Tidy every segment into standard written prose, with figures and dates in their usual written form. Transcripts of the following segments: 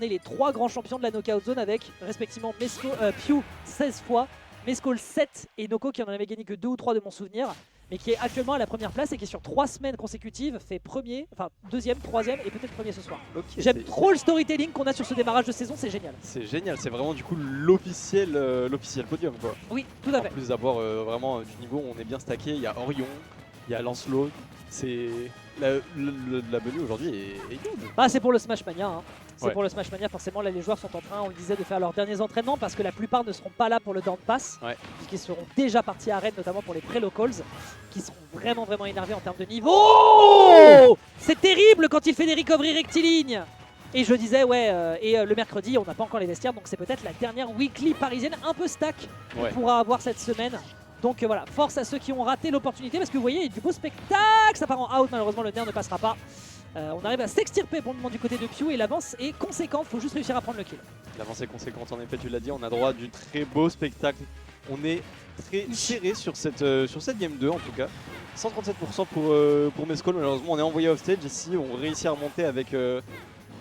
On est les 3 grands champions de la Knockout Zone avec respectivement Pew 16 fois, Mescol 7 et Noko qui en avait gagné que 2 ou 3 de mon souvenir, mais qui est actuellement à la première place et qui sur 3 semaines consécutives fait premier, enfin deuxième, troisième et peut-être premier ce soir. Okay, j'aime trop le storytelling qu'on a sur ce démarrage de saison, c'est génial. C'est génial, c'est vraiment du coup l'officiel podium quoi. Oui, tout à fait. En plus d'avoir vraiment du niveau où on est bien stacké, il y a Orion, il y a Lancelot, c'est... La venue aujourd'hui est huge. Bah, c'est pour le Smash Mania, hein. C'est Ouais. pour le Smash Mania, forcément là les joueurs sont en train, on le disait, de faire leurs derniers entraînements parce que la plupart ne seront pas là pour le Down Pass, puisqu'ils seront déjà partis à Rennes, notamment pour les pré-locals, qui seront vraiment énervés en termes de niveau. Oh, c'est terrible quand il fait des recoveries rectilignes. Et je disais, le mercredi, on n'a pas encore les vestiaires, donc c'est peut-être la dernière weekly parisienne un peu stack qu'on pourra avoir cette semaine. Donc voilà, force à ceux qui ont raté l'opportunité, parce que vous voyez, il y a du beau spectacle, ça part en out, malheureusement le nerf ne passera pas. On arrive à s'extirper pour le moment du côté de Pew et l'avance est conséquente, faut juste réussir à prendre le kill. L'avance est conséquente, en effet, tu l'as dit, on a droit à du très beau spectacle. On est très serré sur cette game 2 en tout cas. 137% pour Mescol, malheureusement on est envoyé off stage ici, on réussit à remonter avec...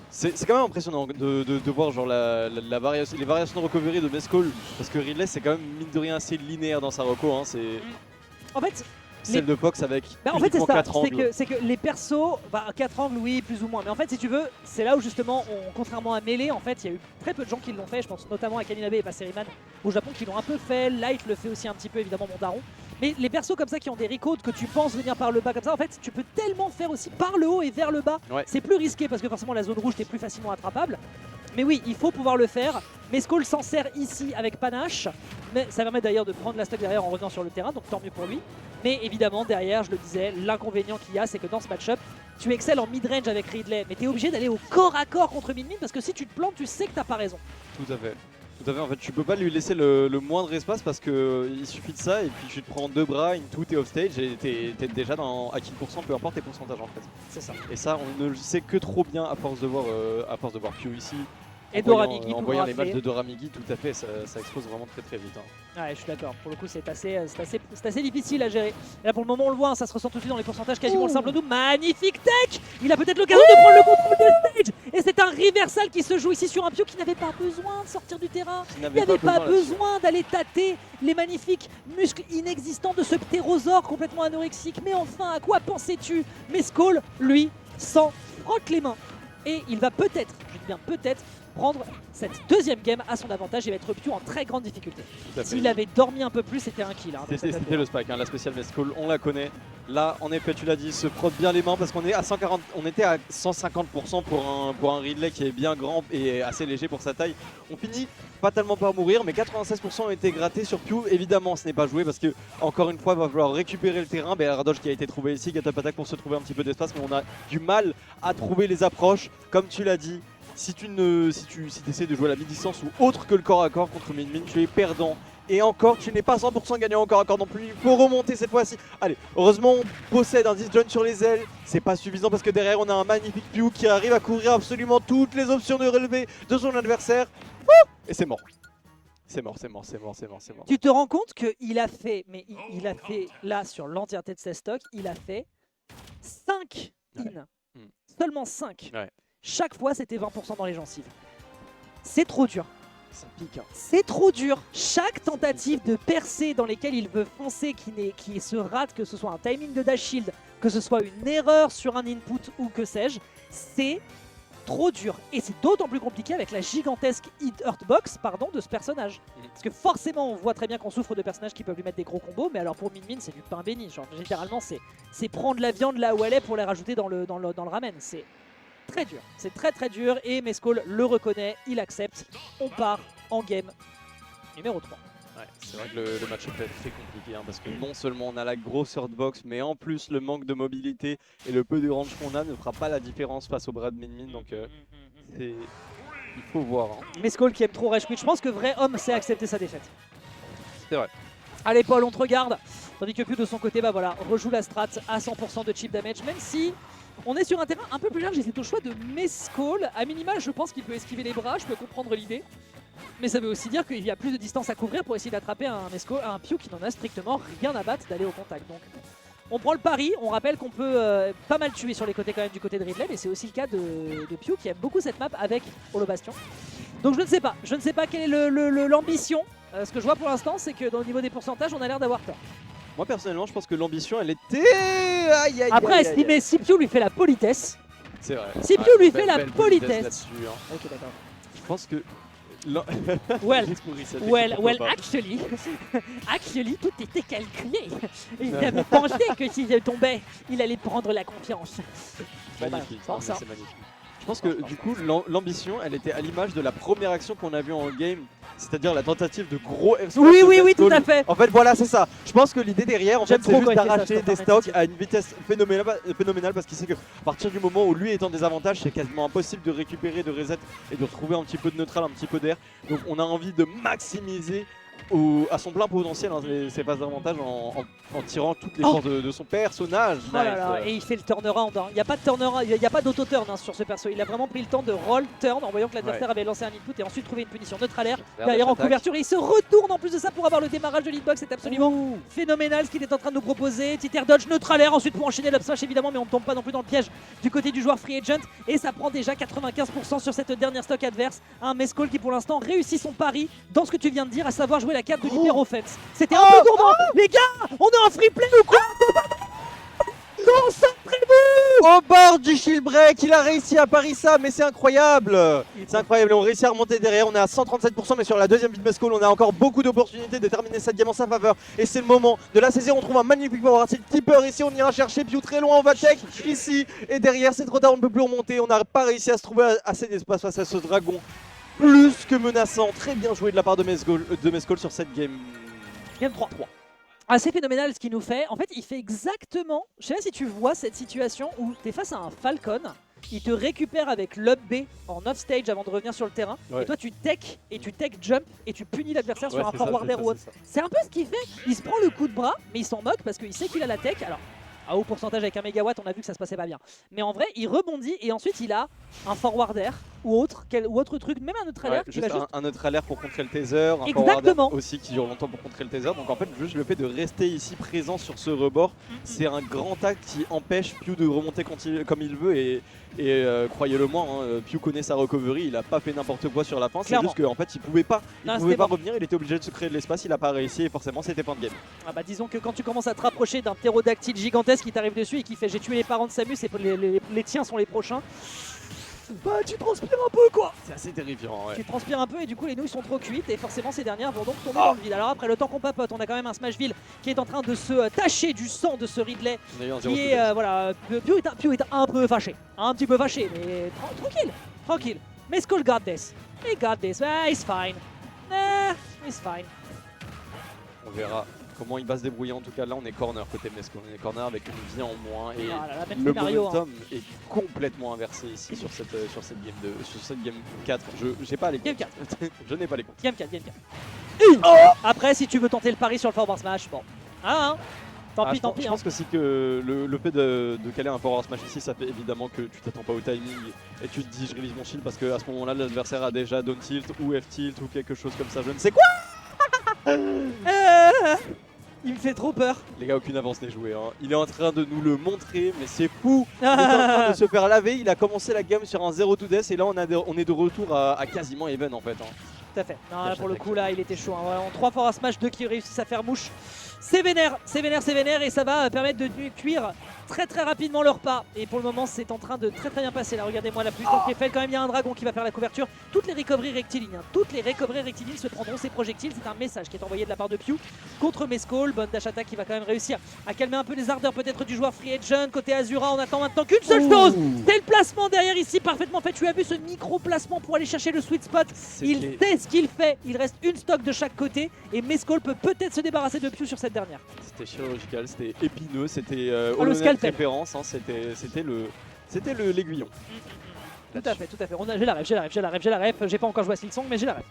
C'est quand même impressionnant de voir genre les variations de recovery de Mescol, parce que Ridley c'est quand même mine de rien assez linéaire dans sa reco, hein, c'est... En fait, celle de Pox avec en fait, c'est ça, 4 angles. c'est que les persos, 4 angles oui, plus ou moins, mais en fait si tu veux, c'est là où justement, contrairement à Melee, en fait il y a eu très peu de gens qui l'ont fait, je pense notamment à Kaninabe et Passeriman au Japon qui l'ont un peu fait, Light le fait aussi un petit peu évidemment, mon daron. Mais les persos comme ça qui ont des recodes que tu penses venir par le bas comme ça, en fait tu peux tellement faire aussi par le haut et vers le bas, c'est plus risqué parce que forcément la zone rouge t'es plus facilement attrapable. Mais oui, il faut pouvoir le faire. Mescol s'en sert ici avec panache, mais ça permet d'ailleurs de prendre la stock derrière en revenant sur le terrain, donc tant mieux pour lui. Mais évidemment, derrière, je le disais, l'inconvénient qu'il y a, c'est que dans ce match-up, tu excelles en mid-range avec Ridley, mais tu es obligé d'aller au corps à corps contre Min Min parce que si tu te plantes, tu sais que t'as pas raison. Tout à fait. Tout à fait, en fait, tu peux pas lui laisser le moindre espace parce que il suffit de ça et puis tu te prends 2 bras, une tout et off stage et t'es déjà à kill %, peu importe tes pourcentages en fait. C'est ça. Et ça, on ne le sait que trop bien à force de voir Pew ici. Et Doramigi, en voyant les matchs de Doramigi, tout à fait, ça explose vraiment très vite. Hein. Ouais, je suis d'accord. Pour le coup, c'est assez difficile à gérer. Et là, pour le moment, on le voit, hein, ça se ressent tout de suite dans les pourcentages, quasiment le simple double. Magnifique tech. Il a peut-être l'occasion de prendre le contrôle de stage. Et c'est un reversal qui se joue ici sur un Pew qui n'avait pas besoin de sortir du terrain. Il n'avait pas besoin d'aller tâter les magnifiques muscles inexistants de ce ptérosaure complètement anorexique. Mais enfin, à quoi pensais-tu? Mescol, lui, s'en frotte les mains. Et il va peut-être, je dis bien peut-être, prendre cette deuxième game à son avantage et va être Pew en très grande difficulté. S'il avait dormi un peu plus, c'était un kill. Hein, c'était le spike, hein, la spéciale Mescol, on la connaît. Là, en effet, tu l'as dit, il se frotte bien les mains parce qu'on est à 140, on était à 150% pour un Ridley qui est bien grand et assez léger pour sa taille. On finit fatalement par mourir, mais 96% ont été grattés sur Pew. Évidemment, ce n'est pas joué parce que, encore une fois, il va falloir récupérer le terrain. Radoj qui a été trouvé ici, Gatapatak pour se trouver un petit peu d'espace, mais on a du mal à trouver les approches. Comme tu l'as dit, si tu essaies de jouer à la mi-distance ou autre que le corps à corps contre Min Min, tu es perdant. Et encore, tu n'es pas 100% gagnant au corps à corps non plus, il faut remonter cette fois-ci. Allez, heureusement on possède un disjoint sur les ailes, c'est pas suffisant parce que derrière on a un magnifique Pew qui arrive à couvrir absolument toutes les options de relevé de son adversaire. Et c'est mort. C'est mort. Tu te rends compte qu'il a fait, mais il a fait là sur l'entièreté de ses stocks, il a fait 5 in. Seulement 5. Chaque fois c'était 20% dans les gencives. C'est trop dur. Ça pique. Hein. C'est trop dur. Chaque tentative de percée dans lesquelles il veut foncer, qui se rate, que ce soit un timing de dash shield, que ce soit une erreur sur un input ou que sais-je, c'est trop dur. Et c'est d'autant plus compliqué avec la gigantesque hurtbox de ce personnage. Parce que forcément, on voit très bien qu'on souffre de personnages qui peuvent lui mettre des gros combos, mais alors pour Min Min, c'est du pain béni. Genre, littéralement, c'est prendre la viande là où elle est pour la rajouter dans le ramen. C'est très dur, c'est très dur et Mescol le reconnaît, il accepte. On part en game numéro 3. Ouais, c'est vrai que le match peut être très compliqué hein, parce que non seulement on a la grosse hurtbox, mais en plus le manque de mobilité et le peu de range qu'on a ne fera pas la différence face au bras de Min Min. Donc il faut voir. Hein. Mescol qui aime trop Rage Quit, je pense que vrai homme sait accepter sa défaite. C'est vrai. Allez Paul, on te regarde. Tandis que Pew de son côté, rejoue la strat à 100% de chip damage, même si on est sur un terrain un peu plus large, c'est au choix de Mescol. À minima, je pense qu'il peut esquiver les bras, je peux comprendre l'idée. Mais ça veut aussi dire qu'il y a plus de distance à couvrir pour essayer d'attraper un Pew qui n'en a strictement rien à battre d'aller au contact. Donc On prend le pari, on rappelle qu'on peut pas mal tuer sur les côtés quand même du côté de Ridley, mais c'est aussi le cas de Pew qui aime beaucoup cette map avec Holo Bastion. Donc je ne sais pas quelle est l'ambition. Ce que je vois pour l'instant, c'est que au niveau des pourcentages, on a l'air d'avoir peur. Moi personnellement, je pense que l'ambition, elle était... Aïe, aïe, Après, aïe, aïe, aïe. si Pew lui fait la politesse... C'est vrai. Si Pew lui fait la politesse... là-dessus, hein. Ok, d'accord. Je pense que... Well, Juste pour reset, well, pourquoi pas. actually, tout était calculé. Il avait pensé que s'il tombait, il allait prendre la confiance. Magnifique, Bon, non, ça. mais c'est magnifique. Je pense que du coup, l'ambition, elle était à l'image de la première action qu'on a vue en game, c'est-à-dire la tentative de gros F-Smash Oui, de oui, oui, Mescol. tout à fait. En fait, voilà, c'est ça. Je pense que l'idée derrière, en J'aime fait, c'est trop juste quand il fait ça, d'arracher sur des Fortnite stocks à une vitesse phénoménale parce qu'il sait que à partir du moment où lui est en désavantage, c'est quasiment impossible de récupérer, de reset et de retrouver un petit peu de neutral, un petit peu d'air. Donc on a envie de maximiser à son plein potentiel ses phases d'avantage en tirant toutes les forces de son personnage. Oh là là, et il fait le turnaround. Il n'y a pas de turnaround, il n'y a pas d'auto-turn sur ce perso. Il a vraiment pris le temps de roll turn en voyant que l'adversaire avait lancé un input et ensuite trouvé une punition neutralaire derrière en couverture. Et il se retourne en plus de ça pour avoir le démarrage de l'hitbox. C'est absolument phénoménal ce qu'il est en train de nous proposer. Petit air dodge neutralaire ensuite pour enchaîner l'up smash évidemment, mais on ne tombe pas non plus dans le piège du côté du joueur free agent. Et ça prend déjà 95% sur cette dernière stock adverse. Un Mescol qui pour l'instant réussit son pari dans ce que tu viens de dire, à savoir jouer la carte de l'hyper-offense. C'était un peu gourmand. Les gars, on est en free play ou quoi? Concentrez-vous! Au bord du shield break, il a réussi à parier ça, mais c'est incroyable! C'est incroyable, on réussit à remonter derrière, on est à 137%, mais sur la deuxième vie de Mescol, on a encore beaucoup d'opportunités de terminer cette game en sa faveur. Et c'est le moment de la saisir, on trouve un magnifique power artist tipper ici, on ira chercher Pew très loin, on va tech ici, et derrière c'est trop tard, on ne peut plus remonter, on n'a pas réussi à se trouver assez d'espace face à ce dragon. Plus que menaçant, très bien joué de la part de Mescol sur cette game. Game 3. Assez phénoménal ce qu'il nous fait. En fait, il fait exactement... Je sais pas si tu vois cette situation où tu es face à un Falcon, il te récupère avec l'up B en off-stage avant de revenir sur le terrain, et toi tu tech jump et tu punis l'adversaire sur un forward air ou autre. C'est un peu ce qu'il fait. Il se prend le coup de bras, mais il s'en moque parce qu'il sait qu'il a la tech. Alors, à haut pourcentage avec un mégawatt, on a vu que ça se passait pas bien. Mais en vrai, il rebondit et ensuite il a un forward air ou autre truc, même un neutral air. Juste un neutral air pour contrer le taser, un Exactement. forward air aussi qui dure longtemps pour contrer le taser. Donc en fait, juste le fait de rester ici présent sur ce rebord, c'est un grand acte qui empêche Pew de remonter comme il veut. Et croyez-le moi, hein, Pew connaît sa recovery, il a pas fait n'importe quoi sur la fin. C'est juste qu'en fait, il pouvait pas revenir, il était obligé de se créer de l'espace, il a pas réussi et forcément c'était fin de game. Ah bah disons que quand tu commences à te rapprocher d'un ptérodactyle gigantesque qui t'arrive dessus et qui fait j'ai tué les parents de Samus et les tiens sont les prochains, bah tu transpires un peu quoi. C'est assez terrifiant, ouais. Tu transpires un peu et du coup les nouilles sont trop cuites et forcément ces dernières vont donc tomber dans le vide. Alors après le temps qu'on papote, on a quand même un Smashville qui est en train de se tacher du sang de ce Ridley qui est voilà, Pew est un peu fâché, un petit peu fâché, mais tranquille. Mescol got this, he got this, he's fine, he's fine. On verra comment il va se débrouiller. En tout cas là on est corner côté Mescol, on est corner avec une vie en moins et le momentum est complètement inversé ici sur cette game 4. J'ai pas les comptes. Game 4. Je n'ai pas les comptes. Game 4. Après si tu veux tenter le pari sur le forward smash, bon. Tant pis. Je pense que si que le fait de caler un forward smash ici, ça fait évidemment que tu t'attends pas au timing et tu te dis je révise mon shield parce qu'à ce moment-là l'adversaire a déjà down tilt ou F tilt ou quelque chose comme ça, je ne sais quoi. Il me fait trop peur. Les gars, aucune avance n'est jouée. Hein. Il est en train de nous le montrer, mais c'est fou. Il est en train de se faire laver. Il a commencé la game sur un 0 to death et là on est de retour à quasiment even en fait. Hein. Tout à fait. Non, là, pour le coup là il était chaud. Hein. En 3 forward smash, 2 qui réussissent à faire mouche. C'est vénère et ça va permettre de cuire très rapidement leur pas. Et pour le moment c'est en train de très bien passer là. Regardez-moi la puissance qui est faite. Quand même il y a un dragon qui va faire la couverture. Toutes les recoveries rectilignes, se prendront ces projectiles. C'est un message qui est envoyé de la part de Pew contre Mescol. Bonne dash attack qui va quand même réussir à calmer un peu les ardeurs peut-être du joueur free agent. Côté Azura on attend maintenant qu'une seule chose. C'est le placement derrière ici parfaitement fait. Tu as vu ce micro placement pour aller chercher le sweet spot. Il sait ce qu'il fait. Il reste une stock de chaque côté et Mescol peut peut-être se débarrasser de Pew sur cette dernière. C'était chirurgical, c'était épineux, c'était le scalpel. référence, hein, c'était l'aiguillon. Tout à fait. J'ai la ref. J'ai pas encore joué à Silksong mais j'ai la ref.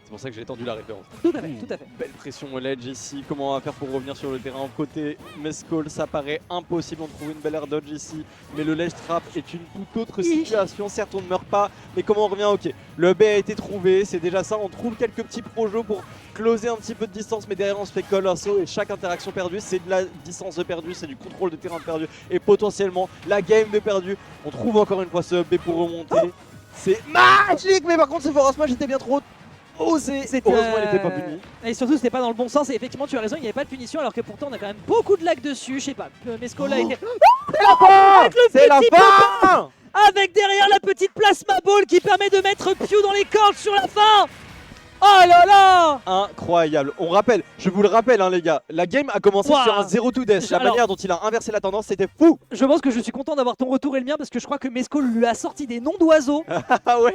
C'est pour ça que j'ai tendu la référence. Tout à fait, tout à fait. Belle pression au ledge ici. Comment on va faire pour revenir sur le terrain côté Mescall? Ça paraît impossible. On trouve une belle air dodge ici. Mais le ledge trap est une toute autre situation. Certes, on ne meurt pas. Mais comment on revient? Ok, le B a été trouvé. C'est déjà ça. On trouve quelques petits projets pour closer un petit peu de distance. Mais derrière, on se fait colosso. Et chaque interaction perdue, c'est de la distance de perdu. C'est du contrôle de terrain de perdu. Et potentiellement, la game de perdu. On trouve encore une fois ce B pour remonter. C'est magique. Mais par contre, ce Force Smash était bien trop. Oh, heureusement, il n'était pas puni. Et surtout, c'était pas dans le bon sens. Et effectivement, tu as raison, il n'y avait pas de punition. Alors que pourtant, on a quand même beaucoup de lag dessus. Je sais pas, Mescall a été. C'est la fin. C'est la fin. Avec derrière la petite plasma ball qui permet de mettre Pew dans les cordes sur la fin. Oh là là. Incroyable. On rappelle, je vous le rappelle les gars, la game a commencé sur un 0-2 death. La manière dont il a inversé la tendance, c'était fou. Je pense que je suis content d'avoir ton retour et le mien parce que je crois que Mescall lui a sorti des noms d'oiseaux. Ah ouais.